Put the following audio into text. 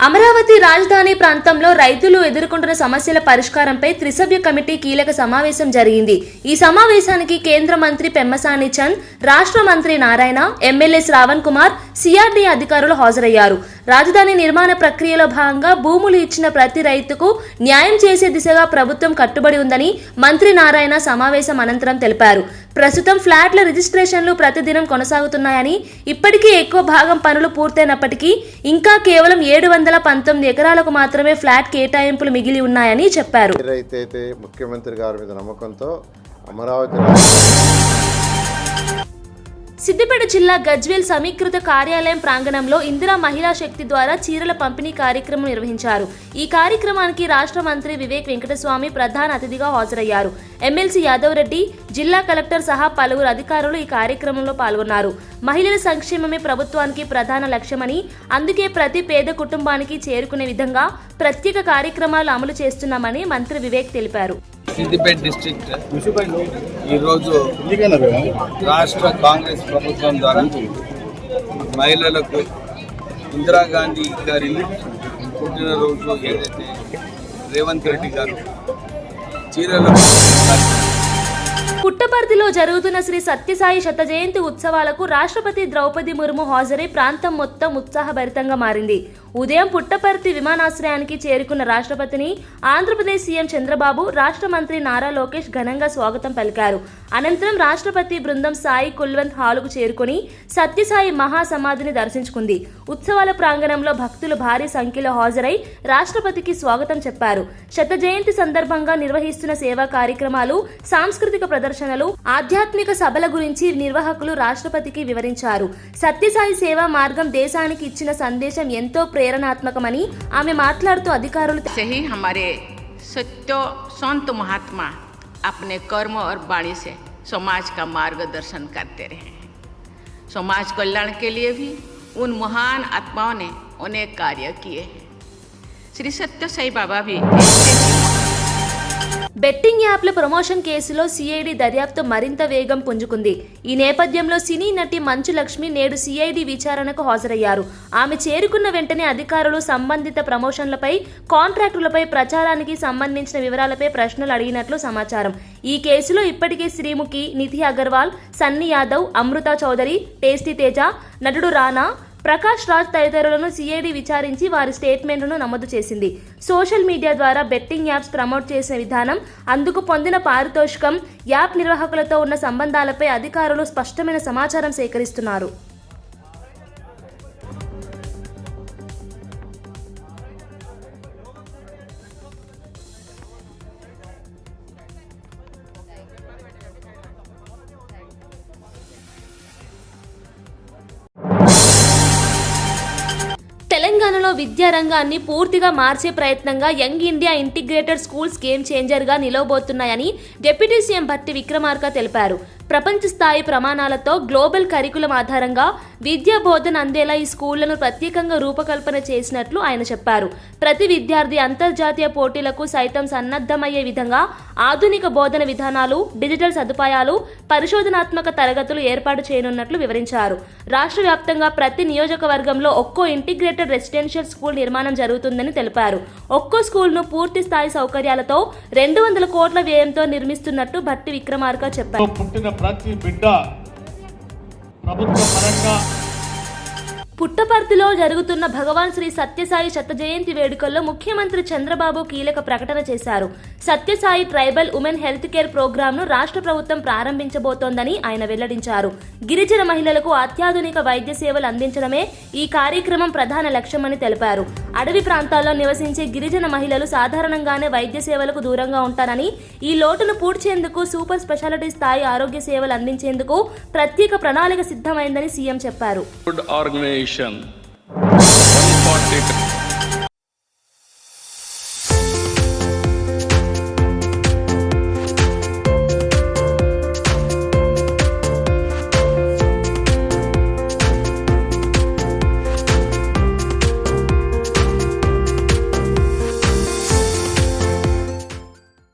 అమరావతి రాజధాని ప్రాంతంలో రైతులు ఎదుర్కొంటున్న సమస్యల పరిష్కారంపై త్రిసభ్య కమిటీ కీలక సమావేశం జరిగింది. ఈ సమావేశానికి కేంద్ర మంత్రి పెమ్మసాని చంద్, రాష్ట్ర మంత్రి నారాయణ, ఎమ్మెల్యే శ్రావణ్ కుమార్, సిఆర్డీ అధికారులు హాజరయ్యారు. రాజధాని నిర్మాణ ప్రక్రియలో భాగంగా భూములు ఇచ్చిన ప్రతి రైతుకు న్యాయం చేసే దిశగా ప్రభుత్వం కట్టుబడి ఉందని మంత్రి నారాయణ సమావేశం అనంతరం తెలిపారు. ప్రస్తుతం ఫ్లాట్ల రిజిస్ట్రేషన్లు ప్రతిదినం కొనసాగుతున్నాయని, ఇప్పటికీ ఎక్కువ భాగం పనులు పూర్తయినప్పటికీ ఇంకా కేవలం 719 ఎకరాలకు మాత్రమే ఫ్లాట్ కేటాయింపులు మిగిలి ఉన్నాయని చెప్పారు. ముఖ్యమంత్రి గారి మీద నమ్మకంతో అమరావతి సిద్దిపేట జిల్లా గజ్వేల్ సమీకృత కార్యాలయం ప్రాంగణంలో ఇందిరా మహిళా శక్తి ద్వారా చీరల పంపిణీ కార్యక్రమం నిర్వహించారు. ఈ కార్యక్రమానికి రాష్ట్ర మంత్రి వివేక్ వెంకటస్వామి ప్రధాన అతిథిగా హాజరయ్యారు. ఎమ్మెల్సీ యాదవ్ రెడ్డి, జిల్లా కలెక్టర్ సహా పలువురు అధికారులు ఈ కార్యక్రమంలో పాల్గొన్నారు. మహిళల సంక్షేమమే ప్రభుత్వానికి ప్రధాన లక్ష్యమని, అందుకే ప్రతి పేద కుటుంబానికి చేరుకునే విధంగా ప్రత్యేక కార్యక్రమాలు అమలు చేస్తున్నామని మంత్రి వివేక్ తెలిపారు. సిద్దిపేట డిస్ట్రిక్ట్ ఈరోజు రాష్ట్ర కాంగ్రెస్ ప్రభుత్వం ద్వారా మహిళలకు ఇందిరాగాంధీ గారి పుట్టినరోజు ఏదైతే రేవంత్ రెడ్డి గారు చీరలు పుట్టపర్తిలో జరుగుతున్న శ్రీ సత్యసాయి శత జయంతి ఉత్సవాలకు రాష్ట్రపతి ద్రౌపది ముర్ము హాజరై ప్రాంతం మొత్తం ఉత్సాహభరితంగా మారింది. ఉదయం పుట్టపర్తి విమానాశ్రయానికి చేరుకున్న రాష్ట్రపతిని ఆంధ్రప్రదేశ్ సీఎం చంద్రబాబు, రాష్ట్ర మంత్రి నారా లోకేష్ ఘనంగా స్వాగతం పలికారు. అనంతరం రాష్ట్రపతి బృందం సాయి కుల్వంత్ హాలుకు చేరుకుని సత్యసాయి మహాసమాధిని దర్శించుకుంది. ఉత్సవాల ప్రాంగణంలో భక్తులు భారీ సంఖ్యలో హాజరై రాష్ట్రపతికి స్వాగతం చెప్పారు. శత జయంతి సందర్భంగా నిర్వహిస్తున్న సేవా కార్యక్రమాలు, సాంస్కృతిక ప్రదర్శనలు, ఆధ్యాత్మిక సభల గురించి నిర్వాహకులు రాష్ట్రపతికి వివరించారు. సత్యసాయి సేవా మార్గం దేశానికి ఇచ్చిన సందేశం ఎంతో ప్రేరణాత్మకమని ఆమె మాట్లాడుతూ అధికారులు हमारे सत्य संत महात्मा अपने कर्म और वाणी से समाज का मार्गदर्शन करते रहे हैं. समाज कल्याण के लिए भी उन महान आत्माओं ने अनेक कार्य किए हैं. श्री सत्य साई बाबा भी బెట్టింగ్ యాప్ల ప్రమోషన్ కేసులో సిఐడి దర్యాప్తు మరింత వేగం పుంజుకుంది. ఈ నేపథ్యంలో సినీ నటి మంచు లక్ష్మి నేడు సిఐడి విచారణకు హాజరయ్యారు. ఆమె చేరుకున్న వెంటనే అధికారులు సంబంధిత ప్రమోషన్లపై, కాంట్రాక్టులపై, ప్రచారానికి సంబంధించిన వివరాలపై ప్రశ్నలు అడిగినట్లు సమాచారం. ఈ కేసులో ఇప్పటికే శ్రీముఖి, నిధి అగర్వాల్, సన్నీ యాదవ్, అమృత చౌదరి, టేస్టీ తేజ, నటుడు రానా, ప్రకాష్ రాజ్ తదితరులను సిఐడి విచారించి వారి స్టేట్మెంట్లను నమోదు చేసింది. సోషల్ మీడియా ద్వారా బెట్టింగ్ యాప్స్ ప్రమోట్ చేసిన విధానం, అందుకు పొందిన పారితోషికం, యాప్ నిర్వాహకులతో ఉన్న సంబంధాలపై అధికారులు స్పష్టమైన సమాచారం సేకరిస్తున్నారు. తెలంగాణలో విద్యారంగాన్ని పూర్తిగా మార్చే ప్రయత్నంగా Young India Integrated Schools game చేంజర్గా నిలవబోతున్నాయని డిప్యూటీ సీఎం భట్టి విక్రమార్క తెలిపారు. ప్రపంచ స్థాయి ప్రమాణాలతో గ్లోబల్ కరికులం ఆధారంగా విద్యా బోధన అందేలా ఈ స్కూళ్లను ప్రత్యేకంగా రూపకల్పన చేసినట్లు ఆయన చెప్పారు. ప్రతి విద్యార్థి అంతర్జాతీయ పోటీలకు సైతం సన్నద్ధమయ్యే విధంగా ఆధునిక బోధన విధానాలు, డిజిటల్ సదుపాయాలు, పరిశోధనాత్మక తరగతులు ఏర్పాటు చేయనున్నట్లు వివరించారు. రాష్ట్ర వ్యాప్తంగా ప్రతి నియోజకవర్గంలో ఒక్కో ఇంటిగ్రేటెడ్ రెసిడెన్షియల్ స్కూల్ నిర్మాణం జరుగుతుందని తెలిపారు. ఒక్కో స్కూల్ను పూర్తి స్థాయి సౌకర్యాలతో 200 కోట్ల వ్యయంతో నిర్మిస్తున్నట్టు భట్టి విక్రమార్క చెప్పారు. ప్రతి బిడ్డ ప్రభుత్వ పరంగా పుట్టపర్తిలో జరుగుతున్న భగవాన్ శ్రీ సత్యసాయి శత జయంతి వేడుకల్లో ముఖ్యమంత్రి చంద్రబాబు కీలక ప్రకటన చేశారు. Sathya Sai tribal women health care ప్రోగ్రాంను రాష్ట్ర ప్రభుత్వం ప్రారంభించబోతోందని ఆయన వెల్లడించారు. గిరిజన మహిళలకు అత్యాధునిక వైద్య సేవలు అందించడమే ఈ కార్యక్రమం ప్రధాన లక్ష్యమని తెలిపారు. అడవి ప్రాంతాల్లో నివసించే గిరిజన మహిళలు సాధారణంగానే వైద్య సేవలకు దూరంగా ఉంటారని, ఈ లోటును పూడ్చేందుకు సూపర్ స్పెషాలిటీ స్థాయి ఆరోగ్య సేవలు అందించేందుకు ప్రత్యేక ప్రణాళిక సిద్ధమైందని సీఎం చెప్పారు. 140